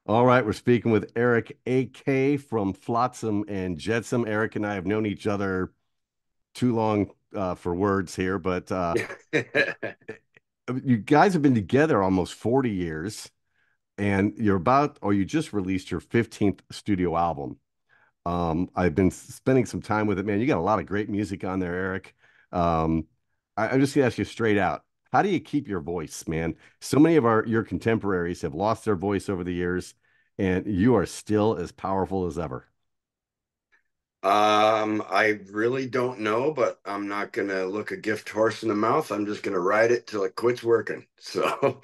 All right, we're speaking with Eric AK from Flotsam and Jetsam. Eric and I have known each other too long for words here, but you guys have been together almost 40 years, and you just released your 15th studio album. I've been spending some time with it, man. You got a lot of great music on there, Eric. Um, I'm just gonna ask you straight out. How do you keep your voice, man? So many of your contemporaries have lost their voice over the years, and you are still as powerful as ever. I really don't know, but I'm not gonna look a gift horse in the mouth. I'm just gonna ride it till it quits working. So,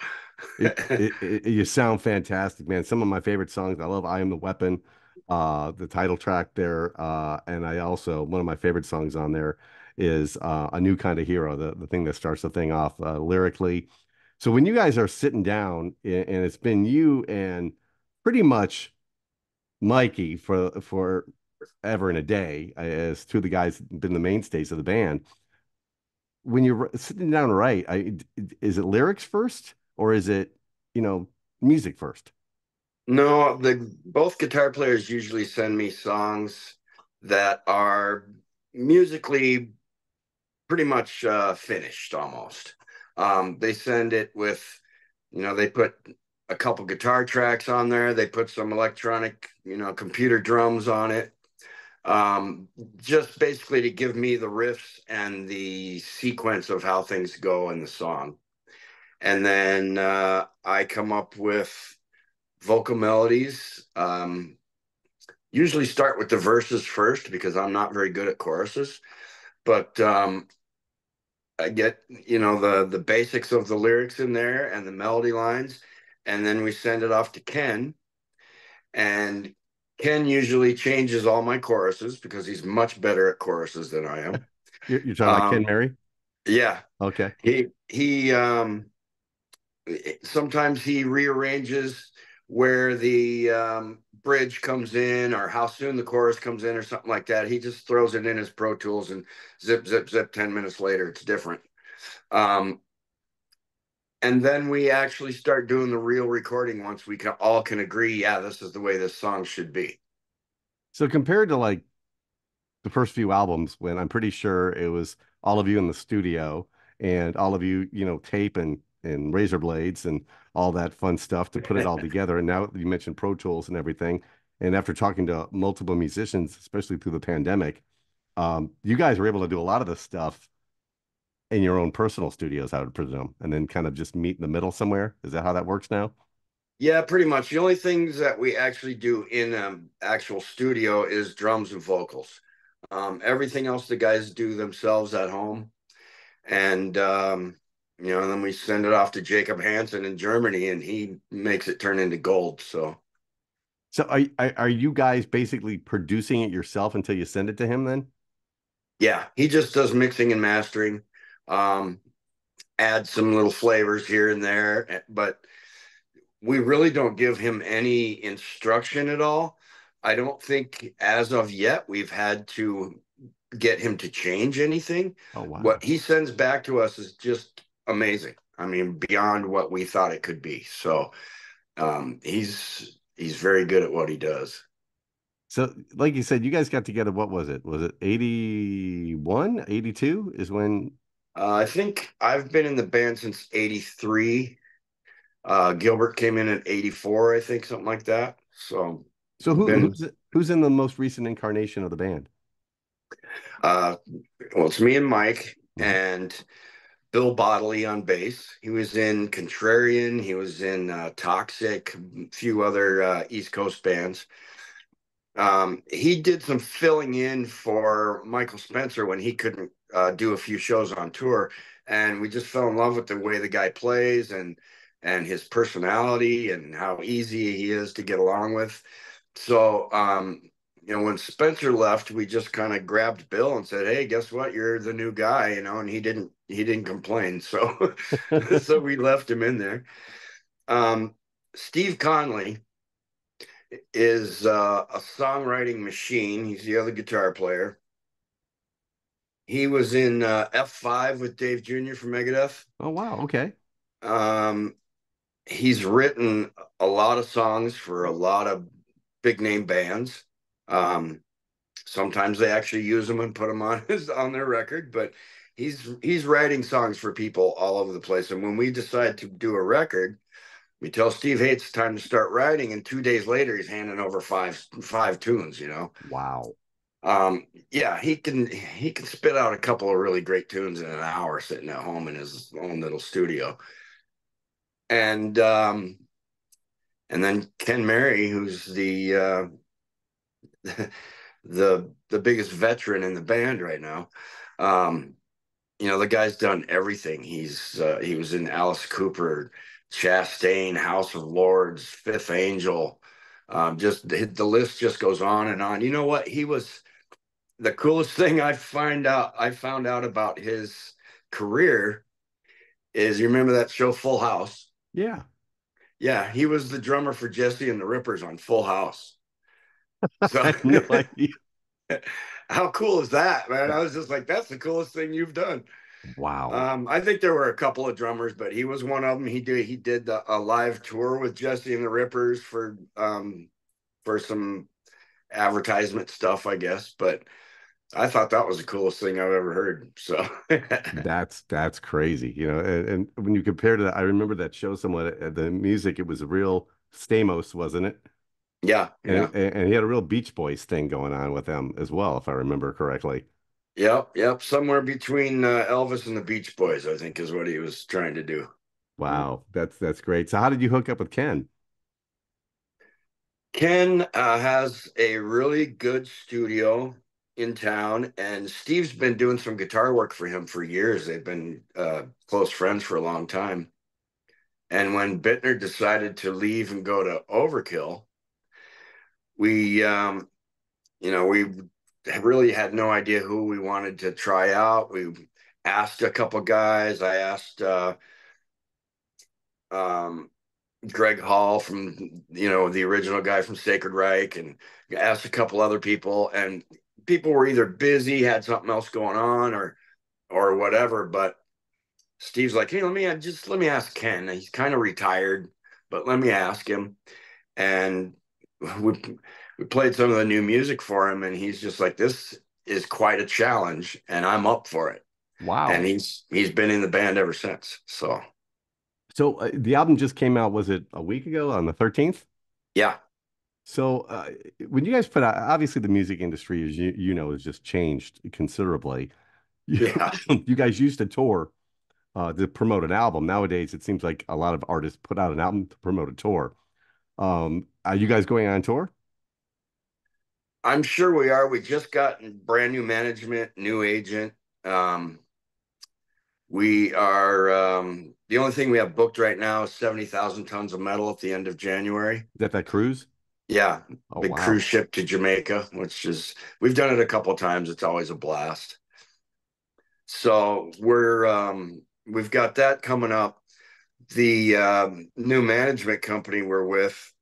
You sound fantastic, man. Some of my favorite songs. I love "I Am the Weapon," the title track there, and I also one of my favorite songs on there is "A New Kind of Hero," the thing that starts the thing off lyrically. So when you guys are sitting down, and it's been you and pretty much Mikey for ever and a day, as two of the guys been the mainstays of the band. When you're sitting down to write, is it lyrics first or is it, you know, music first? no, the both guitar players usually send me songs that are musically pretty much finished almost. They send it with, they put a couple guitar tracks on there. They put some electronic, computer drums on it. um, just basically to give me the riffs and the sequence of how things go in the song. And then I come up with vocal melodies. Usually start with the verses first because I'm not very good at choruses, but I get the basics of the lyrics in there and the melody lines, and then we send it off to Ken, and Ken usually changes all my choruses because he's much better at choruses than I am. You're talking about Ken Um, Mary? yeah, Okay. he sometimes he rearranges where the bridge comes in or how soon the chorus comes in or something like that. He just throws it in his Pro Tools and zip, zip, zip. 10 minutes later, it's different. Um, and then we actually start doing the real recording once we all can agree, yeah, this is the way this song should be. So compared to like the first few albums, when I'm pretty sure it was all of you in the studio and all of you, tape and razor blades and all that fun stuff to put it all together. And now you mentioned Pro Tools and everything. And after talking to multiple musicians, especially through the pandemic, you guys were able to do a lot of this stuff in your own personal studios, I would presume, and then kind of just meet in the middle somewhere. Is that how that works now? Yeah, pretty much. The only things that we actually do in actual studio is drums and vocals. Everything else the guys do themselves at home, and then we send it off to Jacob Hansen in Germany, and he makes it turn into gold. So So are you guys basically producing it yourself until you send it to him then? yeah, he just does mixing and mastering, um, adds some little flavors here and there, but we really don't give him any instruction at all. I don't think as of yet we've had to get him to change anything. Oh wow. What he sends back to us is just amazing. I mean, beyond what we thought it could be. So he's very good at what he does. So like you said, you guys got together, what was it? Was it 81, 82 is when I think I've been in the band since '83. Gilbert came in at '84, I think, something like that. So so been who's in the most recent incarnation of the band? uh, well, it's me and Mike Mhm. and Bill Bodley on bass. He was in Contrarian. He was in Toxic, a few other East Coast bands. He did some filling in for Michael Spencer when he couldn't do a few shows on tour, and we just fell in love with the way the guy plays and his personality and how easy he is to get along with. So, when Spencer left, we just kind of grabbed Bill and said, "Hey, guess what? You're the new guy," and he didn't complain. So, so we left him in there. Um, Steve Conley is a songwriting machine. He's the other guitar player. He was in F5 with Dave Jr. from Megadeth. Oh wow, okay. Um, he's written a lot of songs for a lot of big name bands. Um, Sometimes they actually use them and put them on on their record, but he's writing songs for people all over the place. And when we decide to do a record, we tell Steve hey, it's time to start writing, and 2 days later he's handing over five tunes. Wow. Yeah, he can spit out a couple of really great tunes in an hour sitting at home in his own little studio. And and then Ken Mary, who's the biggest veteran in the band right now. Um, the guy's done everything. He was in Alice Cooper, Chastain, House of Lords, Fifth Angel. Just the list just goes on and on. You know what? He was the coolest thing I found out about his career is you remember that show Full House? Yeah. Yeah, he was the drummer for Jesse and the Rippers on Full House. So I had no idea. how cool is that, man? I was just like, that's the coolest thing you've done. Wow. I think there were a couple of drummers, but he was one of them. He did a live tour with Jesse and the Rippers for some advertisement stuff, I guess. But I thought that was the coolest thing I've ever heard. So That's crazy. And when you compare to that, I remember that show somewhat, the music, it was a real Stamos, wasn't it? yeah, yeah. And he had a real Beach Boys thing going on with them as well, if I remember correctly. Yep, yep. Somewhere between Elvis and the Beach Boys, I think, is what he was trying to do. Wow, that's great. So how did you hook up with Ken? Ken has a really good studio in town, and Steve's been doing some guitar work for him for years. They've been close friends for a long time. And when Bittner decided to leave and go to Overkill, we, we really had no idea who we wanted to try out. We asked a couple guys. I asked um, Greg Hall from the original guy from Sacred Reich, and asked a couple other people, and people were either busy, had something else going on, or whatever. But Steve's like, hey, let me ask Ken. He's kind of retired, but let me ask him. And we we played some of the new music for him, and he's just like, this is quite a challenge, and I'm up for it. And Wow. he's been in the band ever since. So So the album just came out, was it a week ago on the 13th? yeah, So when you guys put out, obviously the music industry, as has just changed considerably. You, yeah. you guys used to tour to promote an album. Nowadays, it seems like a lot of artists put out an album to promote a tour. Are you guys going on tour? I'm sure we are. We just got brand new management, new agent. Um, we are the only thing we have booked right now is 70,000 tons of metal at the end of January. Is that cruise? Yeah, Oh, big cruise wow. ship to Jamaica, which is we've done it a couple of times. It's always a blast. So we've got that coming up. The new management company we're with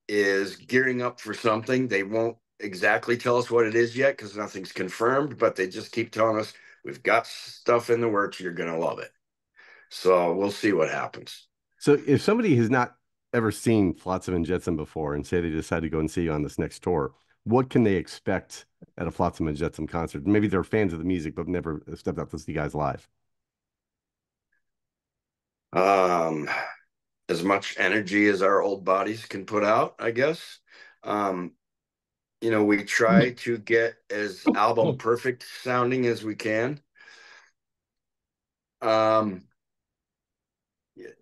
is gearing up for something. They won't exactly tell us what it is yet because nothing's confirmed, but they just keep telling us we've got stuff in the works. You're gonna love it. So we'll see what happens. So if somebody has not ever seen Flotsam and Jetsam before and say they decide to go and see you on this next tour, what can they expect at a Flotsam and Jetsam concert? Maybe they're fans of the music, but never stepped out to see you guys live. Um, as much energy as our old bodies can put out, I guess. Um, we try to get as album perfect sounding as we can. Um,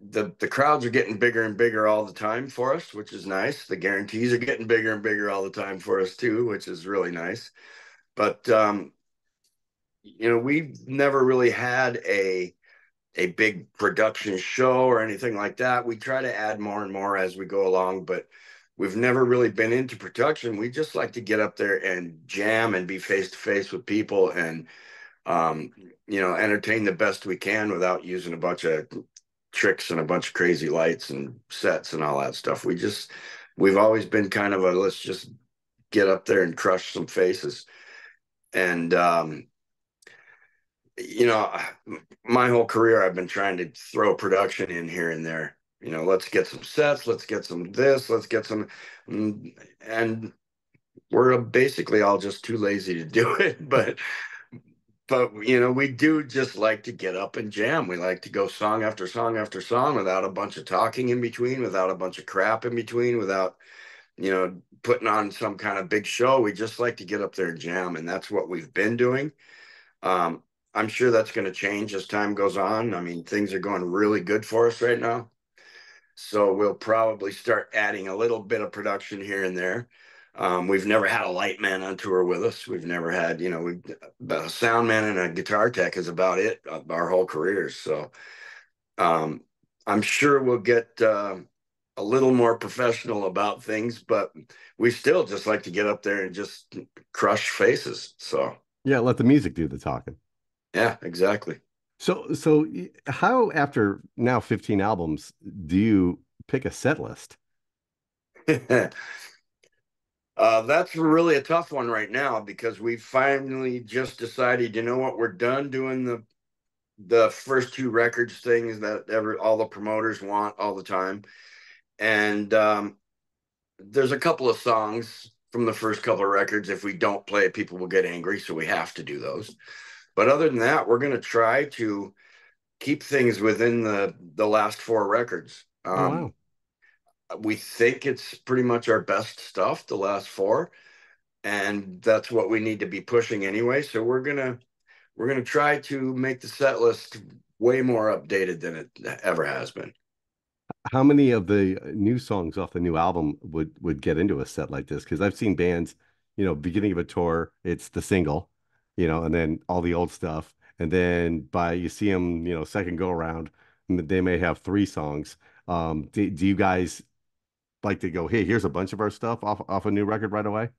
the crowds are getting bigger and bigger all the time for us, which is nice. The guarantees are getting bigger and bigger all the time for us too, which is really nice. But we've never really had a big production show or anything like that. We try to add more and more as we go along, but we've never really been into production. We just like to get up there and jam and be face to face with people and um, entertain the best we can without using a bunch of tricks and a bunch of crazy lights and sets and all that stuff. We've always been kind of a let's just get up there and crush some faces. And you know, my whole career I've been trying to throw production in here and there. let's get some sets, let's get some this, let's get some, and we're basically all just too lazy to do it. But we do just like to get up and jam. We like to go song after song after song without a bunch of talking in between, without a bunch of crap in between, without putting on some kind of big show. We just like to get up there and jam, and that's what we've been doing. Um, I'm sure that's going to change as time goes on. I mean, things are going really good for us right now. So we'll probably start adding a little bit of production here and there. We've never had a light man on tour with us. We've never had, a sound man and a guitar tech is about it our whole careers. So um, I'm sure we'll get a little more professional about things, but we still just like to get up there and just crush faces. So Yeah, let the music do the talking. yeah, exactly. So how after now 15 albums do you pick a set list? That's really a tough one right now because we finally just decided, you know what, we're done doing the first two records things that all the promoters want all the time. And there's a couple of songs from the first couple of records. If we don't play it, people will get angry, so we have to do those. But other than that, we're going to try to keep things within the last four records. Oh wow. We think it's pretty much our best stuff, the last four, and that's what we need to be pushing anyway. So we're gonna try to make the set list way more updated than it ever has been. How many of the new songs off the new album would get into a set like this? Because I've seen bands, beginning of a tour, it's the single, and then all the old stuff, and then by you see them, second go around, they may have three songs. Do you guys like to go, hey, here's a bunch of our stuff off a new record right away?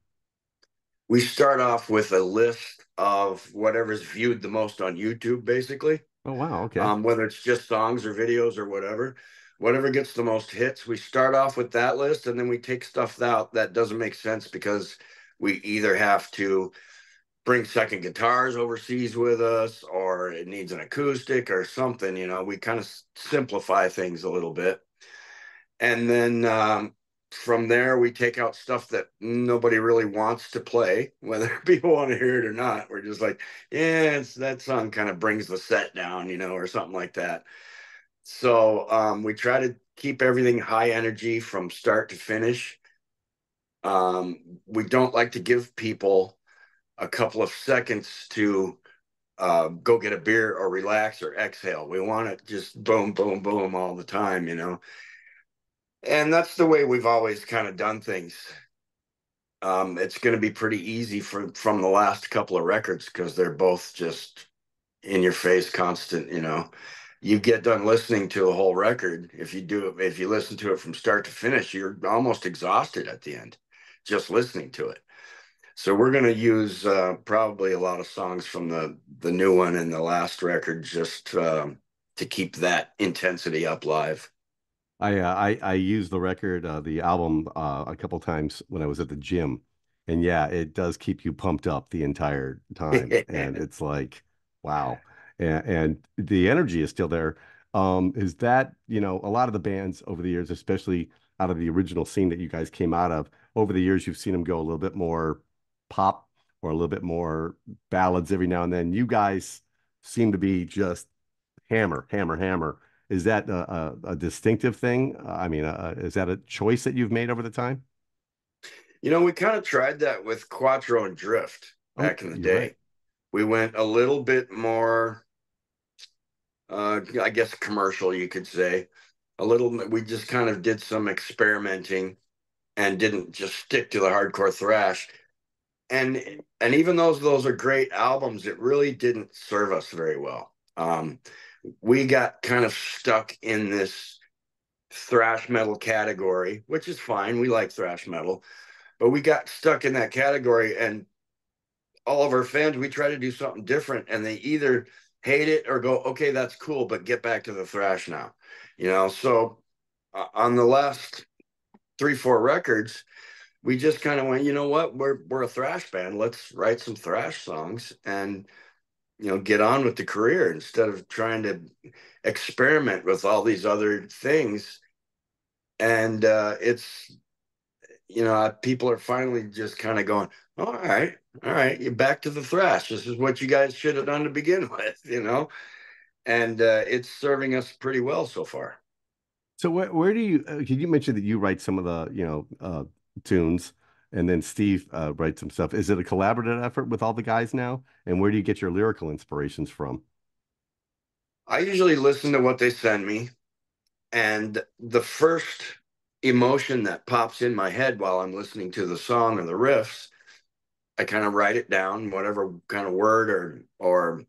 We start off with a list of whatever's viewed the most on YouTube, basically. Oh wow, okay. Whether it's just songs or videos or whatever gets the most hits. We start off with that list, and then we take stuff out that doesn't make sense because we either have to bring second guitars overseas with us, or it needs an acoustic or something. We kind of simplify things a little bit, and then from there we take out stuff that nobody really wants to play, whether people want to hear it or not. We're just like, yeah, that song kind of brings the set down, or something like that. So we try to keep everything high energy from start to finish. We don't like to give people a couple of seconds to go get a beer or relax or exhale. We want it just boom, boom, boom all the time. And that's the way we've always kind of done things. It's going to be pretty easy from the last couple of records because they're both just in your face, constant. You get done listening to a whole record. If you listen to it from start to finish, you're almost exhausted at the end just listening to it. So we're going to use probably a lot of songs from the new one and the last record just to keep that intensity up live. I used the record, the album, a couple times when I was at the gym, and yeah, it does keep you pumped up the entire time, and it's like, wow, and the energy is still there. Is that, a lot of the bands over the years, especially out of the original scene that you guys came out of, over the years, you've seen them go a little bit more pop or a little bit more ballads every now and then. You guys seem to be just hammer, hammer, hammer. Is that a distinctive thing? I mean, is that a choice that you've made over the time? We kind of tried that with Quattro and Drift Oh, back in the you're right. day. We went a little bit more, I guess, commercial, you could say. We just kind of did some experimenting and didn't just stick to the hardcore thrash. And even though those are great albums, it really didn't serve us very well. We got kind of stuck in this thrash metal category, which is fine. We like thrash metal, but we got stuck in that category, and all of our fans, we try to do something different, and they either hate it or go, okay, that's cool, but get back to the thrash now. So on the last three, four records, we just kind of went, you know what, we're a thrash band. Let's write some thrash songs and get on with the career instead of trying to experiment with all these other things. And it's, people are finally just kind of going, all right, you're back to the thrash. This is what you guys should have done to begin with. And it's serving us pretty well so far. So where do you, you mentioned that you write some of the, tunes and then Steve writes some stuff. Is it a collaborative effort with all the guys now? And where do you get your lyrical inspirations from? I usually listen to what they send me, and the first emotion that pops in my head while I'm listening to the song or the riffs, I kind of write it down, whatever kind of word or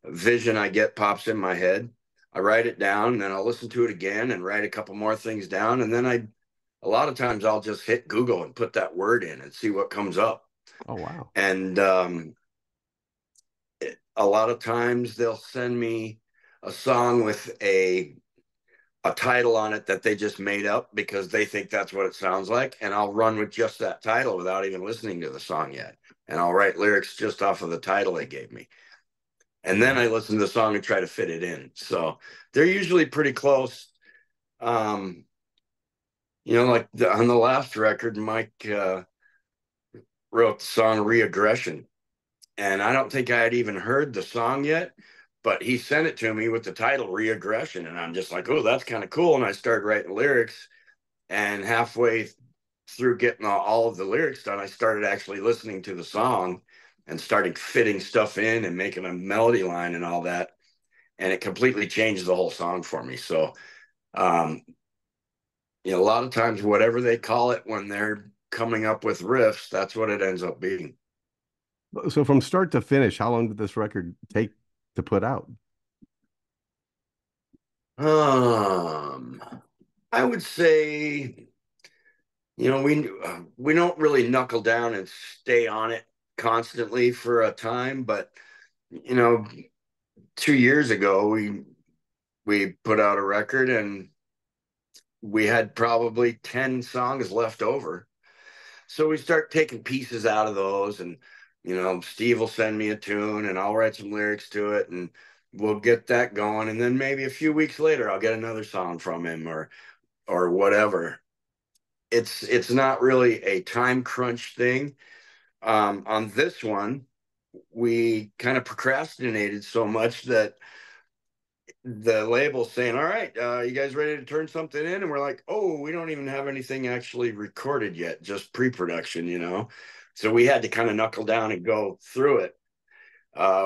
vision I get pops in my head. I write it down, and then I'll listen to it again and write a couple more things down. And then a lot of times I'll just hit Google and put that word in and see what comes up. Oh, wow. And a lot of times they'll send me a song with a title on it that they just made up because they think that's what it sounds like. And I'll run with just that title without even listening to the song yet. And I'll write lyrics just off of the title they gave me. And then I listen to the song and try to fit it in. So they're usually pretty close. Um, like on the last record, Mike wrote the song Reaggression. And I don't think I had even heard the song yet, but he sent it to me with the title Reaggression. And I'm just like, oh, that's kind of cool. And I started writing lyrics. And halfway through getting all of the lyrics done, I started actually listening to the song and started fitting stuff in and making a melody line and all that. And it completely changed the whole song for me. So, um, a lot of times, whatever they call it when they're coming up with riffs, that's what it ends up being. So from start to finish, how long did this record take to put out? Um, I would say, we don't really knuckle down and stay on it constantly for a time, but you know, 2 years ago we put out a record and we had probably 10 songs left over. So we start taking pieces out of those, and Steve will send me a tune and I'll write some lyrics to it, and we'll get that going, and then maybe a few weeks later I'll get another song from him or whatever. It's not really a time crunch thing. On this one, we kind of procrastinated so much that the label's saying, "All right, you guys ready to turn something in?" And we're like, "Oh, we don't even have anything actually recorded yet, just pre-production." So we had to kind of knuckle down and go through it.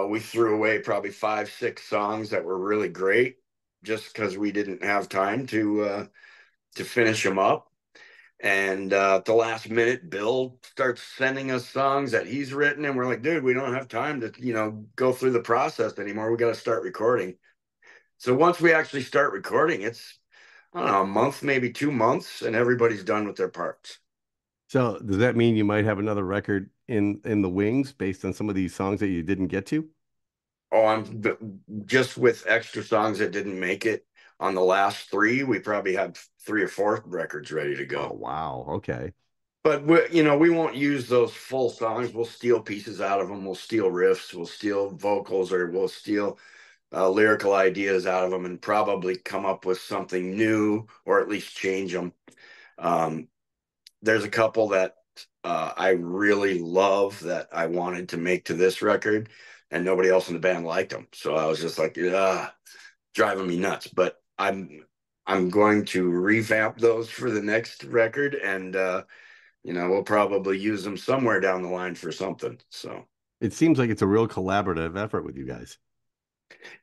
We threw away probably 5, 6 songs that were really great just because we didn't have time to finish them up. And at the last minute, Bill starts sending us songs that he's written, and we're like, "Dude, we don't have time to go through the process anymore. We got to start recording." So once we actually start recording, it's, I don't know, a month, maybe 2 months, and everybody's done with their parts. So does that mean you might have another record in the wings based on some of these songs that you didn't get to? Oh, I'm just with extra songs that didn't make it on the last three. We probably have 3 or 4 records ready to Oh, go. wow. Okay. But we won't use those full songs. We'll steal pieces out of them. We'll steal riffs. We'll steal vocals, or we'll steal lyrical ideas out of them, and probably come up with something new, or at least change them. Um, there's a couple that I really love that I wanted to make to this record, and nobody else in the band liked them. So I was just like, yeah, driving me nuts. But I'm going to revamp those for the next record, and we'll probably use them somewhere down the line for something. So It seems like it's a real collaborative effort with you guys.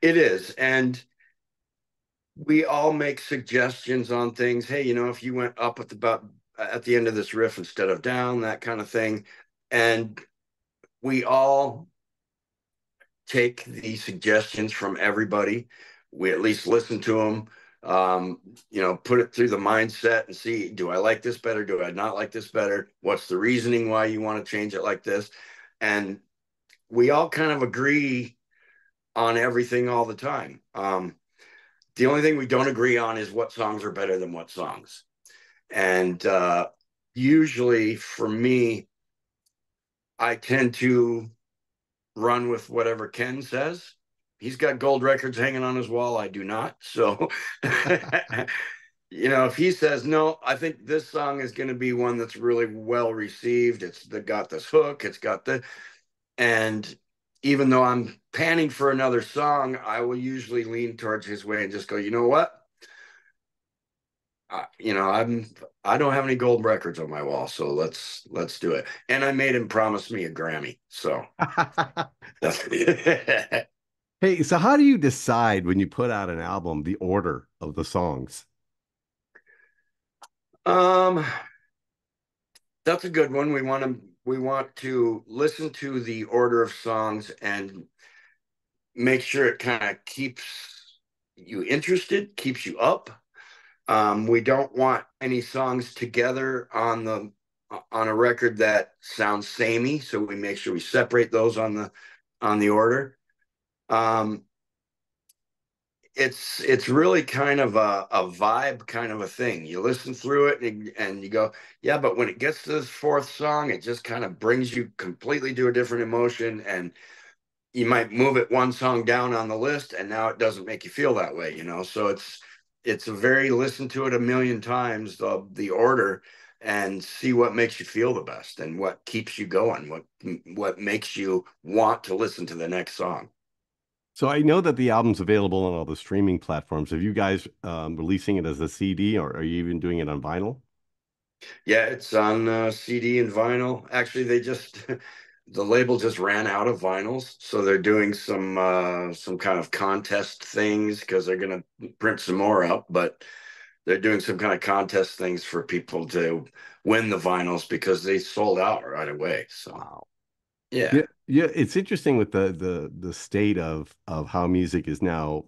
it is, and we all make suggestions on things. Hey, if you went up at the end of this riff instead of down, that kind of thing, and we all take the suggestions from everybody. We at least listen to them, put it through the mindset and see, do I like this better? Do I not like this better? What's the reasoning why you want to change it like this? And we all kind of agree on everything all the time. The only thing we don't agree on is what songs are better than what songs. And usually for me, I tend to run with whatever Ken says. He's got gold records hanging on his wall. I do not. So if he says no, I think this song is going to be one that's really well received. Got this hook. It's got the and even though I'm panning for another song, I will usually lean towards his way and just go, you know what? I don't have any gold records on my wall, so let's do it. And I made him promise me a Grammy, so that's Hey, so how do you decide when you put out an album, the order of the songs? um that's a good one. We want to listen to the order of songs and make sure it kind of keeps you interested, keeps you up. We don't want any songs together on a record that sounds samey, so we make sure we separate those on the order. Um, it's really kind of a vibe kind of a thing. You listen through it and you go, yeah, but when it gets to this fourth song, it just kind of brings you completely to a different emotion, and you might move it one song down on the list and now it doesn't make you feel that way. So it's a very listen to it a million times, the order, and see what makes you feel the best and what keeps you going, what makes you want to listen to the next song. So I know that the album's available on all the streaming platforms. Have you guys releasing it as a CD or are you even doing it on vinyl? Yeah, it's on CD and vinyl. Actually, they just the label just ran out of vinyls, so they're doing some kind of contest things because they're gonna print some more up, but they're doing some kind of contest things for people to win the vinyls because they sold out right away. So Wow. yeah. Yeah, yeah, it's interesting with the state of how music is now,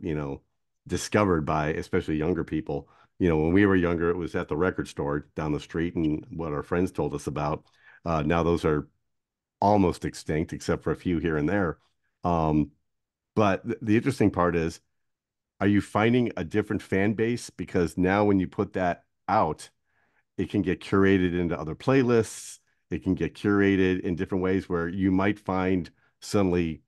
discovered by especially younger people. When we were younger, it was at the record store down the street and what our friends told us about. Now those are almost extinct, except for a few here and there. Um, but the interesting part is, are you finding a different fan base? Because now when you put that out, it can get curated into other playlists. It can get curated in different ways where you might find suddenly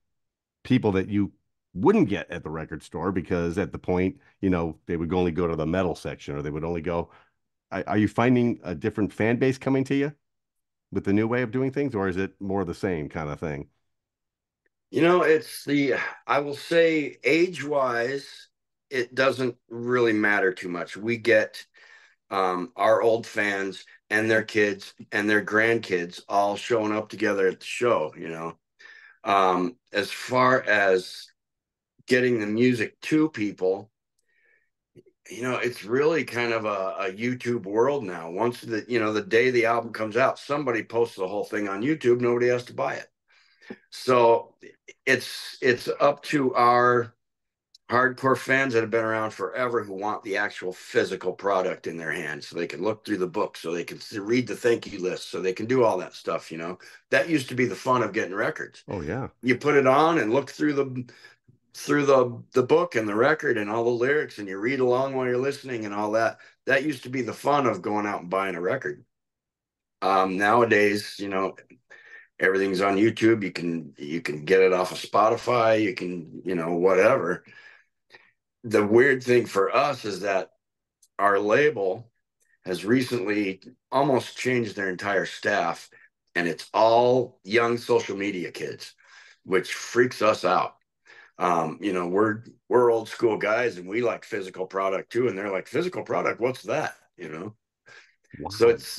people that you wouldn't get at the record store because at the point, they would only go to the metal section or they would only go. Are you finding a different fan base coming to you with the new way of doing things, or is it more the same kind of thing? It's I will say age wise, it doesn't really matter too much. We get our old fans and their kids and their grandkids all showing up together at the show. As far as getting the music to people, it's really kind of a YouTube world now. Once the day the album comes out, somebody posts the whole thing on YouTube. Nobody has to buy it. So it's up to our hardcore fans that have been around forever who want the actual physical product in their hands so they can look through the book, so they can read the thank you list, so they can do all that stuff. That used to be the fun of getting records. Oh yeah. You put it on and look through the book and the record and all the lyrics, and you read along while you're listening and all that. That used to be the fun of going out and buying a record. Nowadays, everything's on YouTube. You can get it off of Spotify. You can, whatever. The weird thing for us is that our label has recently almost changed their entire staff, and it's all young social media kids, which freaks us out. We're old school guys and we like physical product too, and they're like, physical product, what's that? So Wow. it's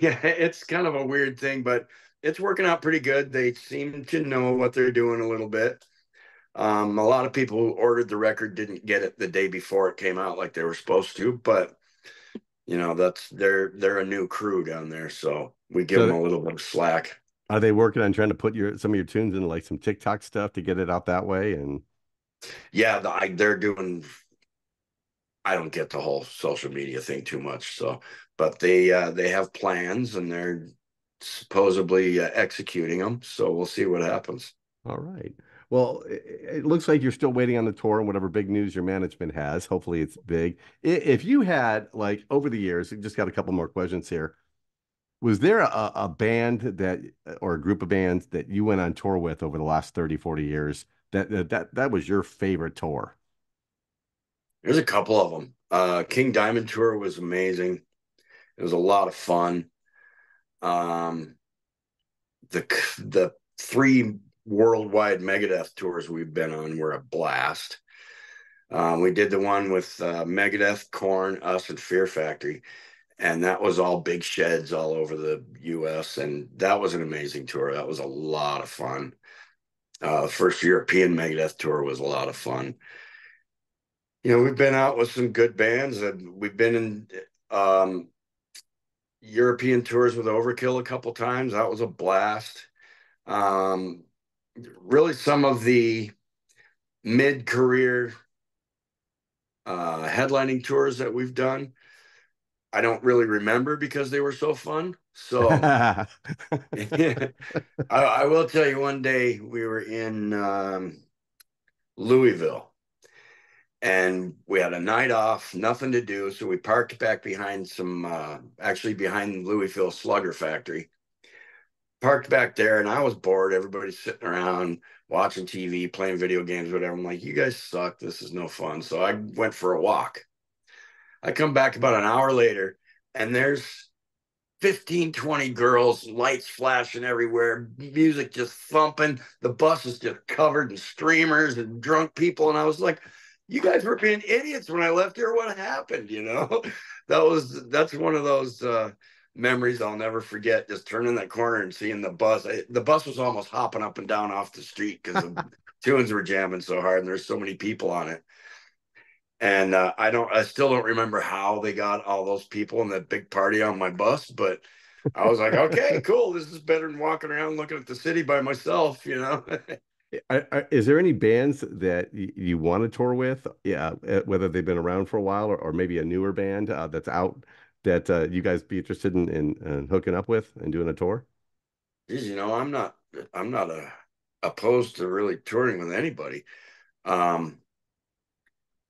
yeah, it's kind of a weird thing, but it's working out pretty good. They seem to know what they're doing a little bit. A lot of people who ordered the record didn't get it the day before it came out like they were supposed to, but that's they're a new crew down there, so we give them So a little bit of slack. are they working on trying to put some of your tunes in like some TikTok stuff to get it out that way? And Yeah, they're doing. I don't get the whole social media thing too much, so but they have plans and they're supposedly executing them. So we'll see what happens. all right. Well, it looks like you're still waiting on the tour and whatever big news your management has. Hopefully it's big. If you had like over the years, we just got a couple more questions here. Was there a band that or a group of bands that you went on tour with over the last 30, 40 years that was your favorite tour? There's a couple of them. King Diamond Tour was amazing. It was a lot of fun. Um, the three worldwide Megadeth tours we've been on were a blast. We did the one with Megadeth, Korn, us, and Fear Factory, and that was all big sheds all over the U.S. And that was an amazing tour. That was a lot of fun. The first European Megadeth tour was a lot of fun. We've been out with some good bands, and we've been in um, European tours with Overkill a couple times. That was a blast. Um, Really, some of the mid-career headlining tours that we've done, I don't really remember because they were so fun. So I will tell you, one day we were in Louisville and we had a night off, nothing to do. So we parked back behind actually behind Louisville Slugger Factory, parked back there, and I was bored. Everybody's sitting around watching TV, playing video games, whatever. I'm like, you guys suck. This is no fun. So I went for a walk. I come back about an hour later, and there's 15, 20 girls, lights flashing everywhere, music just thumping. The bus is just covered in streamers and drunk people. And I was like, you guys were being idiots when I left here. What happened? That's one of those memories I'll never forget. Just turning that corner and seeing the bus. The bus was almost hopping up and down off the street because the tunes were jamming so hard and there's so many people on it. And I still don't remember how they got all those people in that big party on my bus, but I was like, okay, cool. This is better than walking around looking at the city by myself. Is there any bands that you want to tour with? Yeah, whether they've been around for a while or maybe a newer band that's out that you guys be interested in hooking up with and doing a tour? Geez, I'm not opposed to really touring with anybody. Um,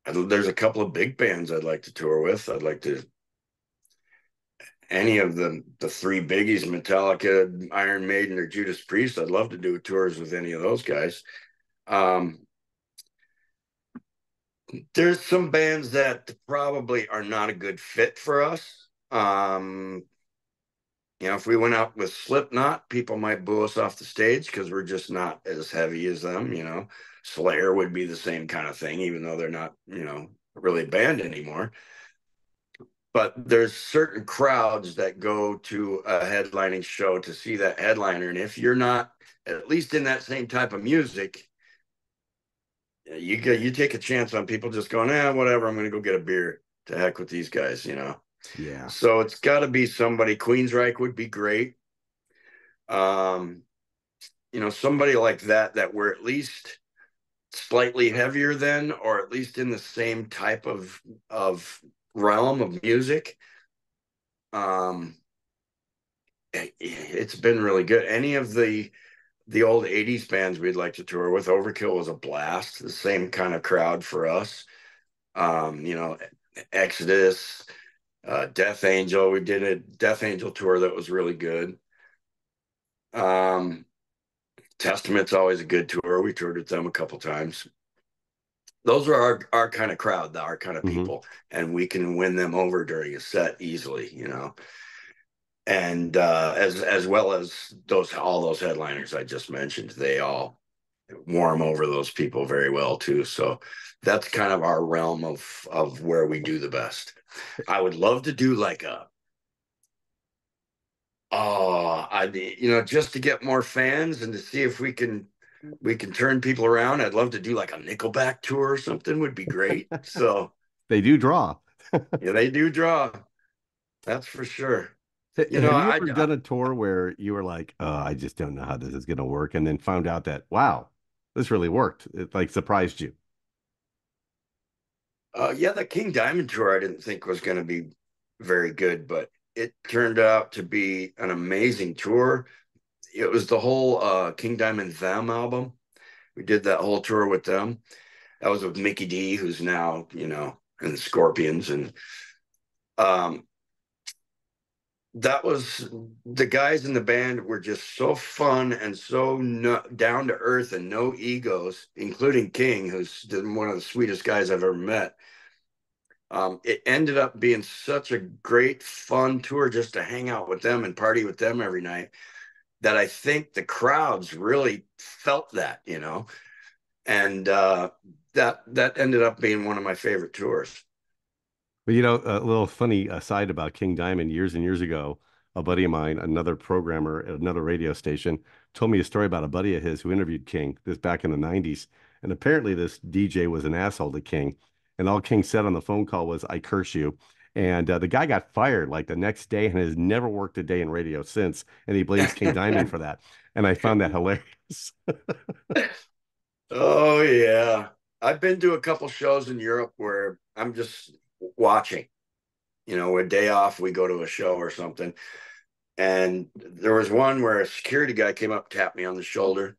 there's a couple of big bands I'd like to tour with. I'd like to any of the three biggies, Metallica, Iron Maiden, or Judas Priest. I'd love to do tours with any of those guys. Um, there's some bands that probably are not a good fit for us. If we went out with Slipknot, people might boo us off the stage because we're just not as heavy as them. Slayer would be the same kind of thing, even though they're not really a band anymore. But there's certain crowds that go to a headlining show to see that headliner. And if you're not at least in that same type of music, you take a chance on people just going, whatever, I'm going to go get a beer. To heck with these guys. Yeah. So it's got to be somebody. Queensryche would be great. Um, somebody like that we're at least slightly heavier than, or at least in the same type of realm of music. Um, it's been really good. Any of the old 80s bands we'd like to tour with. Overkill was a blast. The same kind of crowd for us. Exodus, Death Angel. We did a Death Angel tour that was really good. Um, Testament's always a good tour. We toured with them a couple times. Those are our kind of crowd, our kind of Hmm. people, and we can win them over during a set easily. And as well as all those headliners I just mentioned, they all warm over those people very well too. So that's kind of our realm of where we do the best. I would love to do like just to get more fans and to see if we can turn people around. I'd love to do like a Nickelback tour or something would be great. So They do draw. yeah, they do draw. That's for sure. Have you ever done a tour where you were like, I just don't know how this is going to work, and then found out that, wow, this really worked. It like surprised you. Yeah, the King Diamond tour I didn't think was going to be very good, but it turned out to be an amazing tour. It was the whole King Diamond Them album. We did that whole tour with them. That was with Mickey D, who's now, in the Scorpions. And um, that was the guys in the band were just so fun and so down to earth and no egos, including King, who's one of the sweetest guys I've ever met. It ended up being such a great, fun tour just to hang out with them and party with them every night that I think the crowds really felt that, and that ended up being one of my favorite tours. But a little funny aside about King Diamond, years and years ago, a buddy of mine, another programmer at another radio station, told me a story about a buddy of his who interviewed King this back in the 90s. And apparently this DJ was an asshole to King. And all King said on the phone call was, I curse you. And the guy got fired like the next day and has never worked a day in radio since. And he blames King Diamond for that. And I found that hilarious. Oh yeah. I've been to a couple shows in Europe where I'm just watching. A day off, we go to a show or something. And there was one where a security guy came up, tapped me on the shoulder.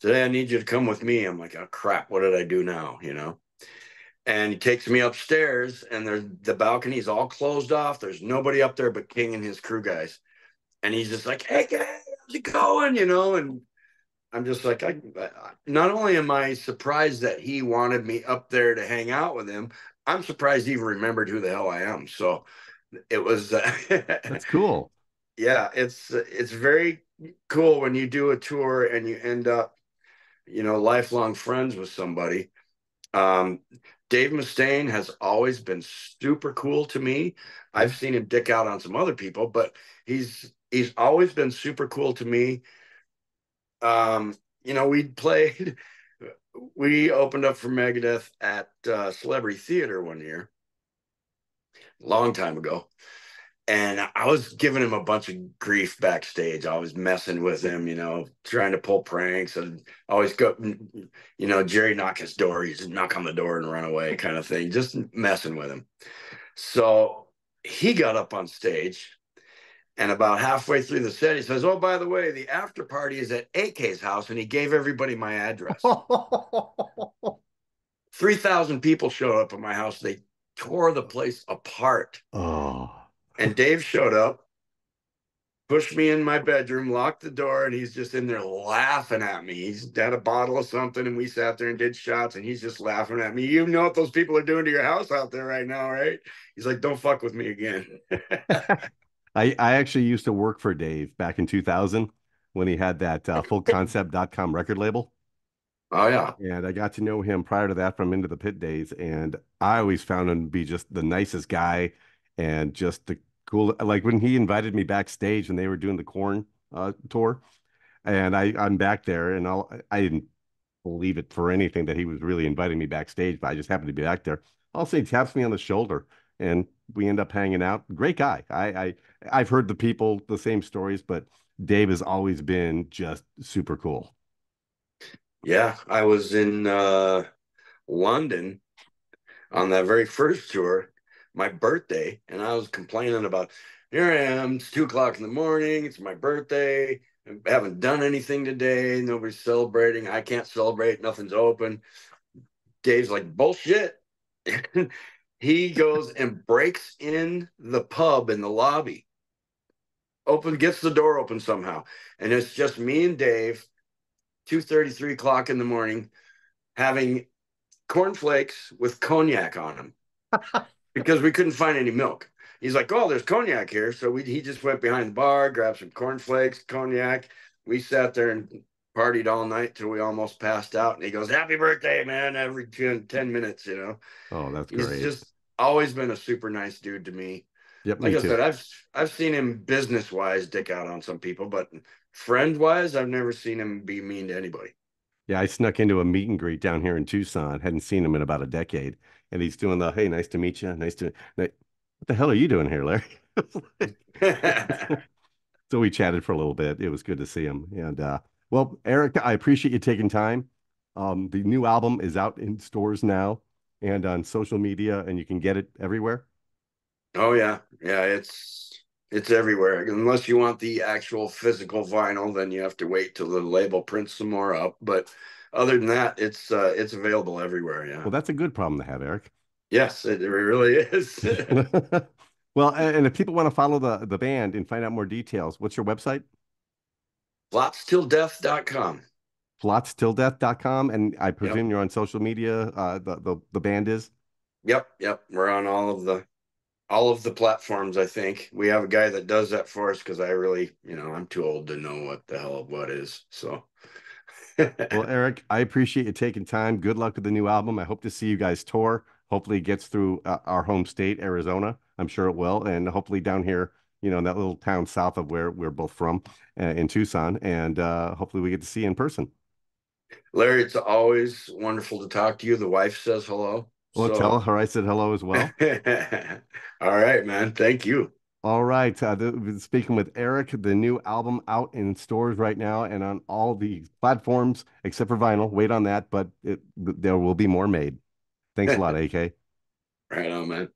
Said, "Hey, I need you to come with me." I'm like, "Oh crap, what did I do now?" And he takes me upstairs, and the balcony's all closed off. There's nobody up there but King and his crew guys. And he's just like, "Hey, guys, how's it going?" And I'm just like, not only am I surprised that he wanted me up there to hang out with him, I'm surprised he even remembered who the hell I am. So it was, That's cool. yeah, it's very cool when you do a tour and you end up, lifelong friends with somebody. Um, Dave Mustaine has always been super cool to me. Yeah. I've seen him dick out on some other people, but he's always been super cool to me. We played, we opened up for Megadeth at Celebrity Theater one year, long time ago. And I was giving him a bunch of grief backstage. I was messing with him, trying to pull pranks and always go, Jerry knock his door. He'd knock on the door and run away kind of thing, just messing with him. So he got up on stage and about halfway through the set, he says, "Oh, by the way, the after party is at AK's house." And he gave everybody my address. 3,000 people showed up at my house. They tore the place apart. Oh. And Dave showed up, pushed me in my bedroom, locked the door, and he's just in there laughing at me. He's had a bottle of something, and we sat there and did shots, and he's just laughing at me. You know what those people are doing to your house out there right now, right? He's like, "Don't fuck with me again." I actually used to work for Dave back in 2000 when he had that fullconcept.com record label. Oh yeah. And I got to know him prior to that from Into the Pit days. And I always found him to be just the nicest guy and just the cool. Like when he invited me backstage and they were doing the Corn tour, and I'm back there and I didn't believe it for anything that he was really inviting me backstage, but I just happened to be back there. I'll say he taps me on the shoulder and we end up hanging out. Great guy. I've heard the same stories, but Dave has always been just super cool. Yeah, I was in London on that very first tour, my birthday, and I was complaining about, here I am, it's 2 o'clock in the morning, it's my birthday, I haven't done anything today, nobody's celebrating, I can't celebrate, nothing's open. Dave's like, "Bullshit." He goes and breaks in the pub in the lobby, gets the door open somehow, and it's just me and Dave, 2:30, 3 o'clock in the morning, having cornflakes with cognac on them because we couldn't find any milk. He's like, "Oh, there's cognac here." So he just went behind the bar, grabbed some cornflakes, cognac. We sat there and partied all night till we almost passed out. And he goes, "Happy birthday, man," every 10 minutes, Oh, that's He's great. just always been a super nice dude to me. Yep, Like me I too. said, I've seen him business wise dick out on some people, but friend wise, I've never seen him be mean to anybody. Yeah, I snuck into a meet and greet down here in Tucson. Hadn't seen him in about a decade. And he's doing the, hey, nice to meet you. What the hell are you doing here, Larry? So we chatted for a little bit. It was good to see him. And well, Eric, I appreciate you taking time. The new album is out in stores now and on social media, and you can get it everywhere. Oh yeah, yeah, it's everywhere. Unless you want the actual physical vinyl, then you have to wait till the label prints some more up. But other than that, it's available everywhere. Yeah. Well, that's a good problem to have, Eric. Yes, it really is. Well, and if people want to follow the band and find out more details, what's your website? Flotstilldeath.com. Flotsstilldeath.com. And I Yep. presume you're on social media. The band is. Yep, yep. We're on all of the platforms, I think. We have a guy that does that for us because I really, I'm too old to know what the hell what is. So Well, Eric, I appreciate you taking time. Good luck with the new album. I hope to see you guys tour. Hopefully, it gets through our home state, Arizona. I'm sure it will, and hopefully down here, in that little town south of where we're both from, in Tucson, and hopefully we get to see you in person. Larry, it's always wonderful to talk to you. The wife says hello. Well, So, tell her I said hello as well. all right, man. Thank you. All right. Been speaking with Eric, the new album out in stores right now and on all the platforms except for vinyl. Wait on that, but there will be more made. Thanks a lot, AK. Right on, man.